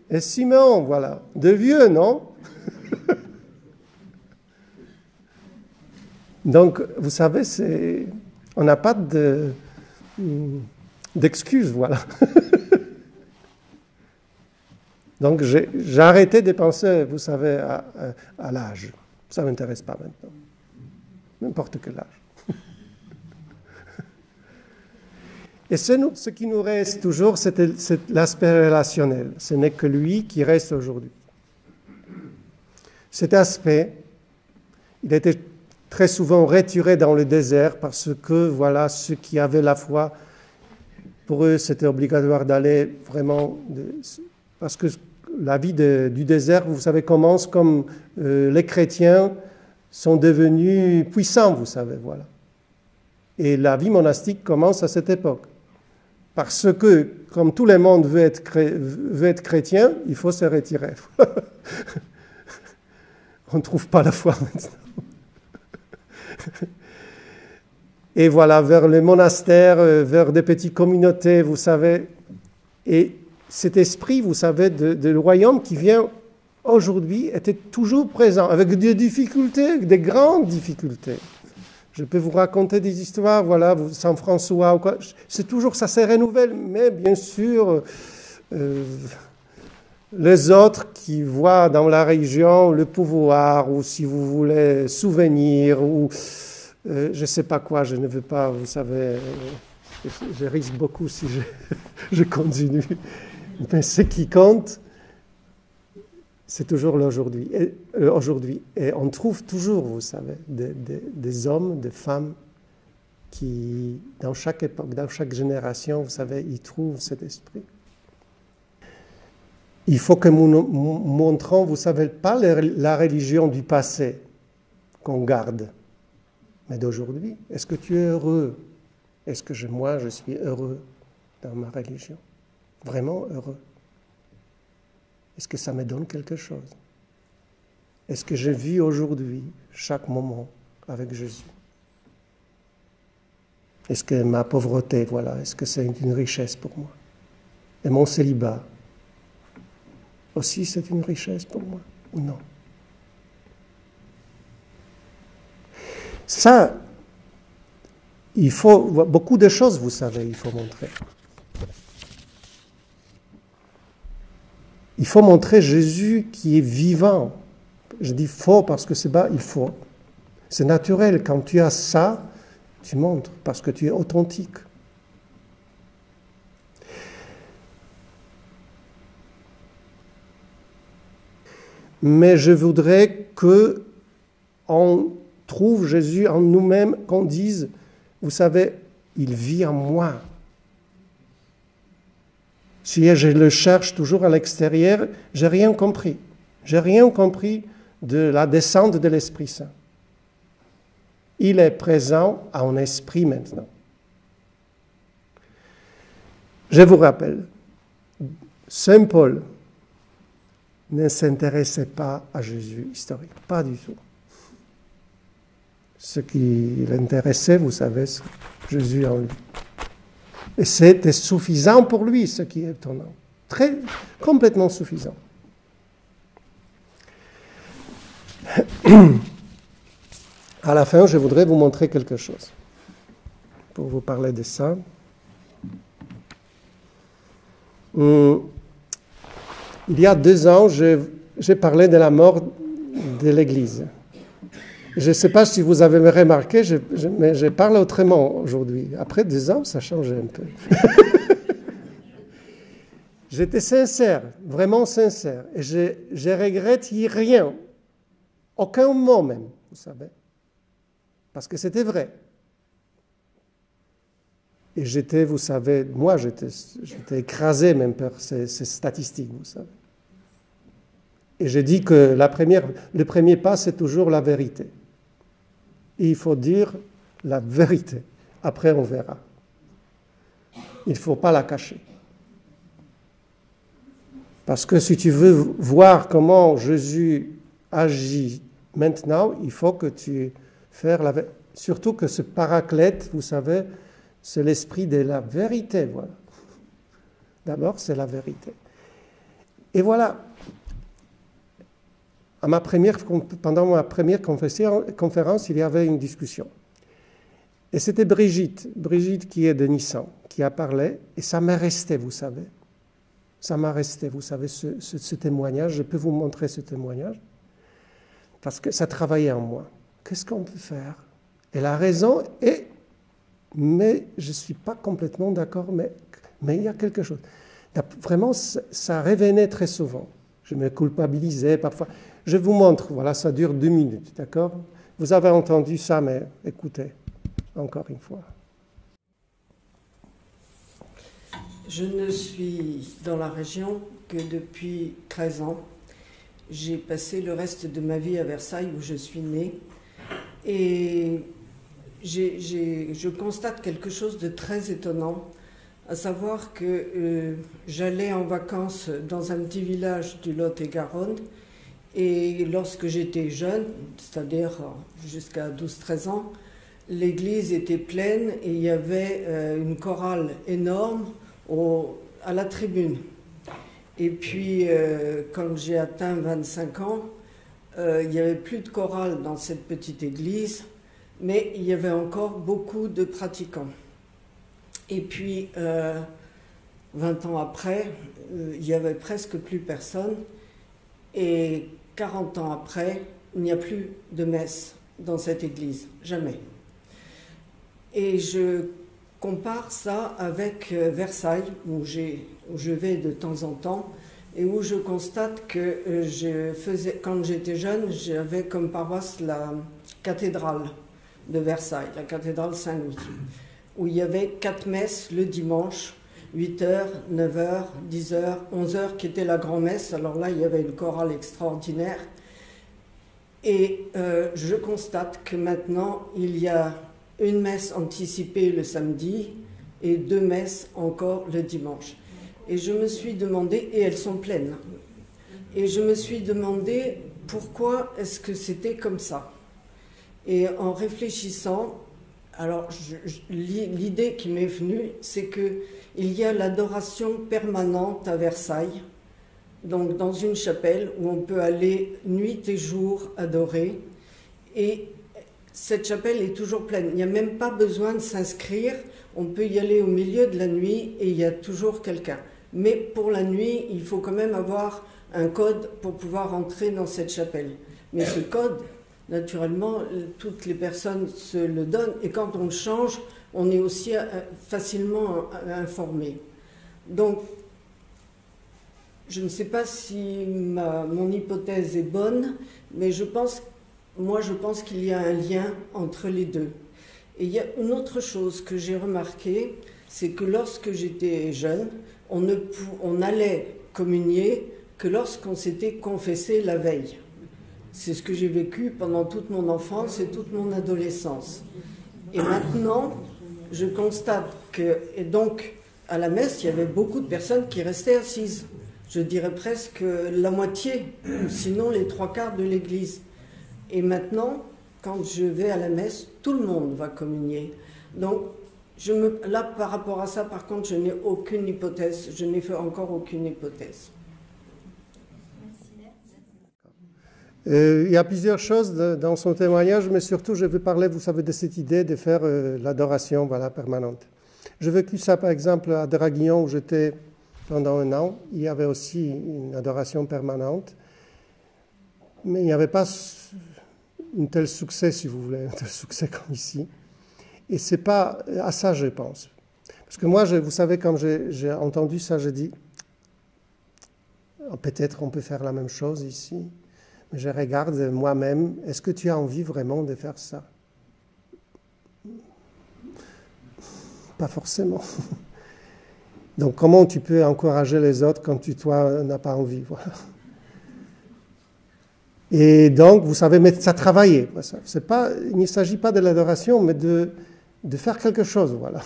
Et Simon, voilà. De vieux, non? Donc, vous savez, on n'a pas d'excuses, voilà. Donc, j'ai arrêté de penser, vous savez, à l'âge. Ça ne m'intéresse pas maintenant. N'importe quel âge. Et ce qui nous reste toujours, c'est l'aspect relationnel. Ce n'est que lui qui reste aujourd'hui. Cet aspect, il était très souvent retiré dans le désert parce que, voilà, ceux qui avaient la foi, pour eux, c'était obligatoire d'aller vraiment... Parce que la vie du désert, vous savez, commence comme les chrétiens sont devenus puissants, vous savez, voilà. Et la vie monastique commence à cette époque. Parce que, comme tout le monde veut être chrétien, il faut se retirer. On ne trouve pas la foi maintenant. Et voilà, vers les monastères, vers des petites communautés, vous savez. Et cet esprit, vous savez, de royaume qui vient aujourd'hui, était toujours présent, avec des difficultés, des grandes difficultés. Je peux vous raconter des histoires, voilà, Saint François ou quoi. C'est toujours, ça se renouvelle, mais bien sûr, les autres qui voient dans la région le pouvoir, ou si vous voulez, souvenir, ou je ne sais pas quoi, je ne veux pas, vous savez, je risque beaucoup si je continue. Mais ce qui compte, c'est toujours l'aujourd'hui. Et on trouve toujours, vous savez, des hommes, des femmes qui, dans chaque époque, dans chaque génération, vous savez, ils trouvent cet esprit. Il faut que nous montrons, vous savez, pas la religion du passé qu'on garde, mais d'aujourd'hui. Est-ce que tu es heureux? Est-ce que moi, je suis heureux dans ma religion? Vraiment heureux? Est-ce que ça me donne quelque chose? Est-ce que je vis aujourd'hui chaque moment avec Jésus? Est-ce que ma pauvreté, voilà, est-ce que c'est une richesse pour moi? Et mon célibat, aussi c'est une richesse pour moi ou non? Ça, il faut beaucoup de choses, vous savez, il faut montrer. Il faut montrer Jésus qui est vivant. Je dis faux parce que c'est pas il faut. C'est naturel. Quand tu as ça, tu montres parce que tu es authentique. Mais je voudrais qu'on trouve Jésus en nous-mêmes, qu'on dise, vous savez, il vit en moi. Si je le cherche toujours à l'extérieur, je n'ai rien compris. Je n'ai rien compris de la descente de l'Esprit Saint. Il est présent en esprit maintenant. Je vous rappelle, Saint Paul ne s'intéressait pas à Jésus historique, pas du tout. Ce qui l'intéressait, vous savez, c'est Jésus en lui. Et c'était suffisant pour lui, ce qui est étonnant. Complètement suffisant. À la fin, je voudrais vous montrer quelque chose. Pour vous parler de ça. Il y a 2 ans, j'ai parlé de la mort de l'Église. Je ne sais pas si vous avez remarqué, mais je parle autrement aujourd'hui. Après 2 ans, ça change un peu. J'étais sincère, vraiment sincère. Et je regrette rien. Aucun mot même, vous savez. Parce que c'était vrai. Et j'étais, vous savez, moi j'étais écrasé même par ces statistiques, vous savez. Et j'ai dit que le premier pas, c'est toujours la vérité. Et il faut dire la vérité. Après, on verra. Il ne faut pas la cacher. Parce que si tu veux voir comment Jésus agit maintenant, il faut que tu fasses la vérité. Surtout que ce paraclète, vous savez, c'est l'esprit de la vérité. Voilà. D'abord, c'est la vérité. Et voilà. Pendant ma première conférence, il y avait une discussion. Et c'était Brigitte qui est de Nissan, qui a parlé, et ça m'est resté, vous savez. Ça m'a resté, vous savez, ce témoignage. Je peux vous montrer ce témoignage, parce que ça travaillait en moi. Qu'est-ce qu'on peut faire? Elle a raison, mais je ne suis pas complètement d'accord, mais il y a quelque chose. Vraiment, ça revenait très souvent. Je me culpabilisais parfois. Je vous montre, voilà, ça dure 2 minutes, d'accord? Vous avez entendu ça, mais écoutez, encore une fois. Je ne suis dans la région que depuis 13 ans. J'ai passé le reste de ma vie à Versailles, où je suis née. Et je constate quelque chose de très étonnant, à savoir que j'allais en vacances dans un petit village du Lot-et-Garonne, et lorsque j'étais jeune, c'est-à-dire jusqu'à 12-13 ans, l'église était pleine et il y avait une chorale énorme à la tribune. Et puis, quand j'ai atteint 25 ans, il n'y avait plus de chorale dans cette petite église, mais il y avait encore beaucoup de pratiquants. Et puis, 20 ans après, il n'y avait presque plus personne. Et 40 ans après, il n'y a plus de messe dans cette église, jamais. Et je compare ça avec Versailles, où je vais de temps en temps, et où je constate que quand j'étais jeune, j'avais comme paroisse la cathédrale de Versailles, la cathédrale Saint-Louis, où il y avait 4 messes le dimanche, 8h, 9h, 10h, 11h, qui était la grand-messe. Alors là, il y avait une chorale extraordinaire. Et je constate que maintenant, il y a une messe anticipée le samedi et 2 messes encore le dimanche. Et je me suis demandé, et elles sont pleines, et je me suis demandé pourquoi est-ce que c'était comme ça. Et en réfléchissant, alors l'idée qui m'est venue, c'est qu'il y a l'adoration permanente à Versailles, donc dans une chapelle où on peut aller nuit et jour adorer, et cette chapelle est toujours pleine. Il n'y a même pas besoin de s'inscrire, on peut y aller au milieu de la nuit et il y a toujours quelqu'un. Mais pour la nuit, il faut quand même avoir un code pour pouvoir entrer dans cette chapelle. Mais ce code, naturellement, toutes les personnes se le donnent, et quand on le change, on est aussi facilement informé. Donc, je ne sais pas si mon hypothèse est bonne, mais je pense qu'il y a un lien entre les deux. Et il y a une autre chose que j'ai remarqué, c'est que lorsque j'étais jeune, on allait communier que lorsqu'on s'était confessé la veille. C'est ce que j'ai vécu pendant toute mon enfance et toute mon adolescence. Et maintenant, je constate que, et donc, à la messe, il y avait beaucoup de personnes qui restaient assises. Je dirais presque la moitié, sinon les 3/4 de l'église. Et maintenant, quand je vais à la messe, tout le monde va communier. Donc, là, par rapport à ça, par contre, je n'ai aucune hypothèse. Je n'ai fait encore aucune hypothèse. Il y a plusieurs choses dans son témoignage, mais surtout, je veux parler, vous savez, de cette idée de faire l'adoration permanente. J'ai vécu ça, par exemple, à Draguignan, où j'étais pendant 1 an. Il y avait aussi une adoration permanente, mais il n'y avait pas un tel succès, si vous voulez, un tel succès comme ici. Et ce n'est pas à ça, je pense. Parce que moi, vous savez, quand j'ai entendu ça, j'ai dit, peut-être on peut faire la même chose ici. Mais je regarde moi-même, est-ce que tu as envie vraiment de faire ça? pas forcément. Donc comment tu peux encourager les autres quand toi n'as pas envie, voilà. Et donc, vous savez, mais ça travailler. Il ne s'agit pas de l'adoration, mais de faire quelque chose, voilà.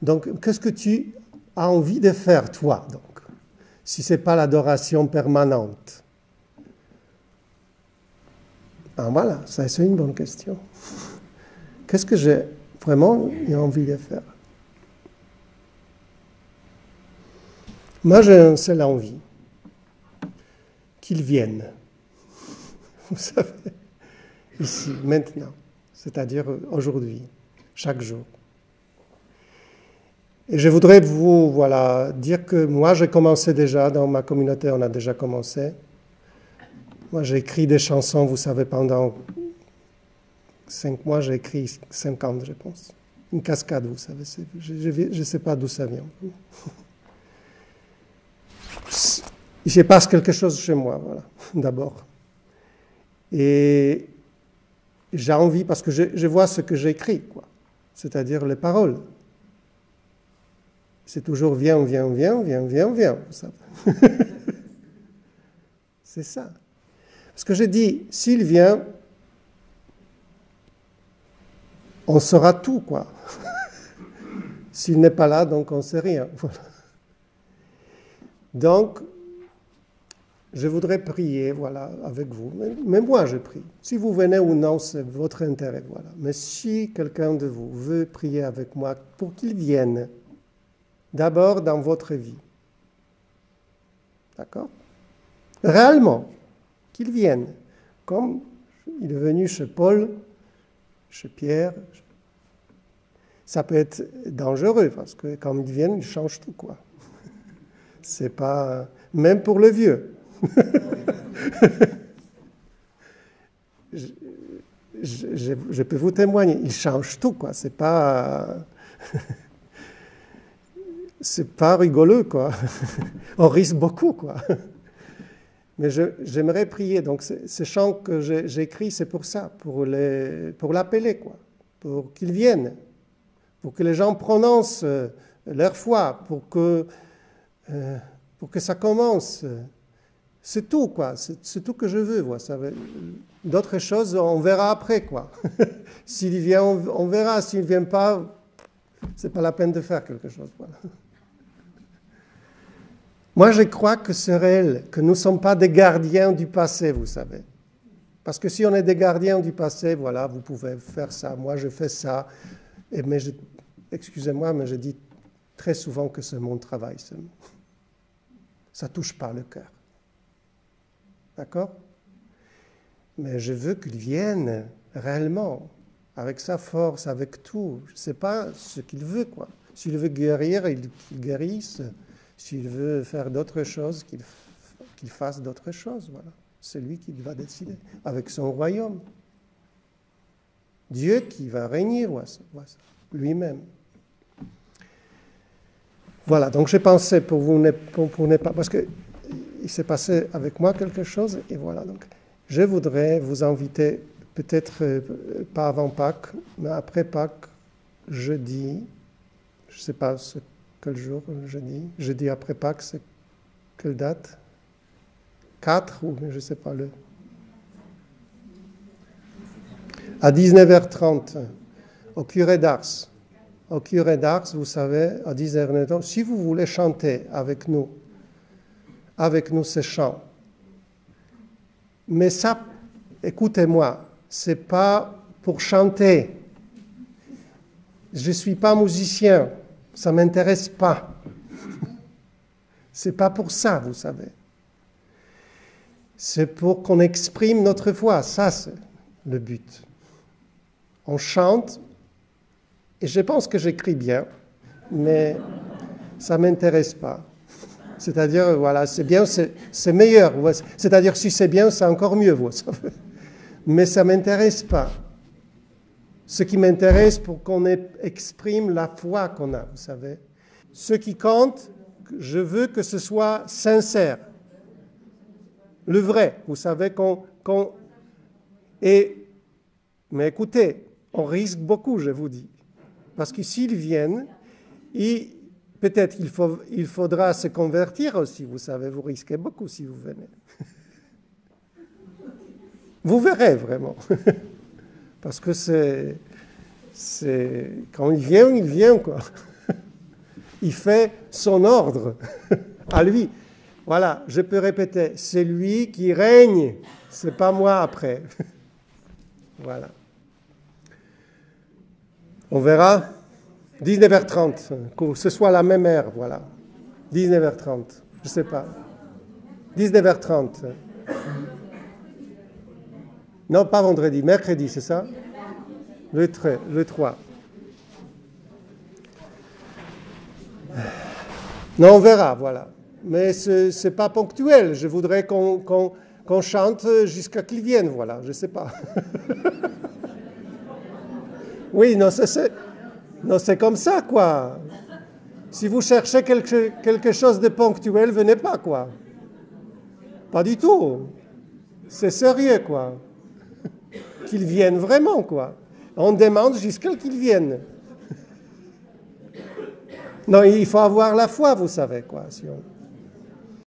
Donc, qu'est-ce que tu as envie de faire, toi, donc, si ce n'est pas l'adoration permanente? Ah, voilà, ça c'est une bonne question. Qu'est-ce que j'ai vraiment envie de faire? Moi, j'ai une seule envie, qu'ils viennent. Vous savez, ici, maintenant, c'est-à-dire aujourd'hui, chaque jour. Et je voudrais vous dire que moi, j'ai commencé déjà, dans ma communauté, on a déjà commencé. Moi, j'ai écrit des chansons, vous savez, pendant 5 mois, j'ai écrit 50, je pense. Une cascade, vous savez, je ne sais pas d'où ça vient. Il se passe quelque chose chez moi, voilà, d'abord. Et j'ai envie, parce que je vois ce que j'écris, quoi. C'est-à-dire les paroles. C'est toujours viens, viens, viens, viens, viens, viens. C'est ça. Parce que j'ai dit, s'il vient, on saura tout, quoi. S'il n'est pas là, donc on ne sait rien. Voilà. Donc, je voudrais prier, voilà, avec vous. Mais moi, je prie. Si vous venez ou non, c'est votre intérêt, voilà. Mais si quelqu'un de vous veut prier avec moi pour qu'il vienne, d'abord dans votre vie. D'accord? Réellement, qu'il vienne. Comme il est venu chez Paul, chez Pierre. Ça peut être dangereux, parce que quand ils viennent, ils changent tout, quoi. C'est pas... Même pour le vieux. je peux vous témoigner, il change tout, quoi. C'est pas rigolo, quoi. On risque beaucoup, quoi. Mais j'aimerais prier. Donc ces chants que j'écris, c'est pour ça, pour l'appeler, quoi, pour qu'il vienne, pour que les gens prononcent leur foi, pour que ça commence. C'est tout, quoi. C'est tout que je veux, quoi. D'autres choses, on verra après, quoi. S'il vient, on verra. S'il ne vient pas, c'est pas la peine de faire quelque chose, voilà. Moi, je crois que c'est réel, que nous ne sommes pas des gardiens du passé, vous savez. Parce que si on est des gardiens du passé, voilà, vous pouvez faire ça. Moi, je fais ça. Excusez-moi, mais je dis très souvent que c'est mon travail. Ça ne touche pas le cœur. D'accord? Mais je veux qu'il vienne réellement, avec sa force, avec tout. Je ne sais pas ce qu'il veut, quoi. S'il veut guérir, qu'il guérisse. S'il veut faire d'autres choses, qu'il fasse d'autres choses. Voilà. C'est lui qui va décider, avec son royaume. Dieu qui va régner, lui-même. Voilà, donc j'ai pensé pour vous, pour ne pas... Parce qu'il s'est passé avec moi quelque chose, et voilà. Donc, je voudrais vous inviter, peut-être pas avant Pâques, mais après Pâques, jeudi, je ne sais pas quel jour, jeudi après Pâques, c'est quelle date? 4 ou je ne sais pas à 19h30, au curé d'Ars. Au curé d'Ars, vous savez, à 19h30, si vous voulez chanter avec nous ces chants, mais ça, écoutez-moi, c'est pas pour chanter. Je ne suis pas musicien. Ça ne m'intéresse pas. C'est pas pour ça, vous savez. C'est pour qu'on exprime notre foi. Ça, c'est le but. On chante, et je pense que j'écris bien, mais ça ne m'intéresse pas. C'est-à-dire, voilà, c'est bien, c'est meilleur. C'est-à-dire, si c'est bien, c'est encore mieux, vous savez. Mais ça ne m'intéresse pas. Ce qui m'intéresse pour qu'on exprime la foi qu'on a, vous savez. Ce qui compte, je veux que ce soit sincère. Le vrai, vous savez mais écoutez, on risque beaucoup, je vous dis. Parce que s'ils viennent, peut-être il faudra se convertir aussi, vous savez, vous risquez beaucoup si vous venez. Vous verrez vraiment. Parce que quand il vient, quoi. Il fait son ordre à lui. Voilà, je peux répéter, c'est lui qui règne, c'est pas moi après. Voilà. On verra 19h30, que ce soit la même heure, voilà. 19h30, je sais pas. 19h30. Non, pas vendredi, mercredi, c'est ça? Le 3. Non, on verra, voilà. Mais ce n'est pas ponctuel. Je voudrais qu'on chante jusqu'à qu'il vienne, voilà. Je ne sais pas. Oui, non, c'est comme ça, quoi. Si vous cherchez quelque chose de ponctuel, venez pas, quoi. Pas du tout. C'est sérieux, quoi. Qu'il vienne vraiment, quoi. On demande jusqu'à qu'il vienne. Non, il faut avoir la foi, vous savez, quoi. Si on...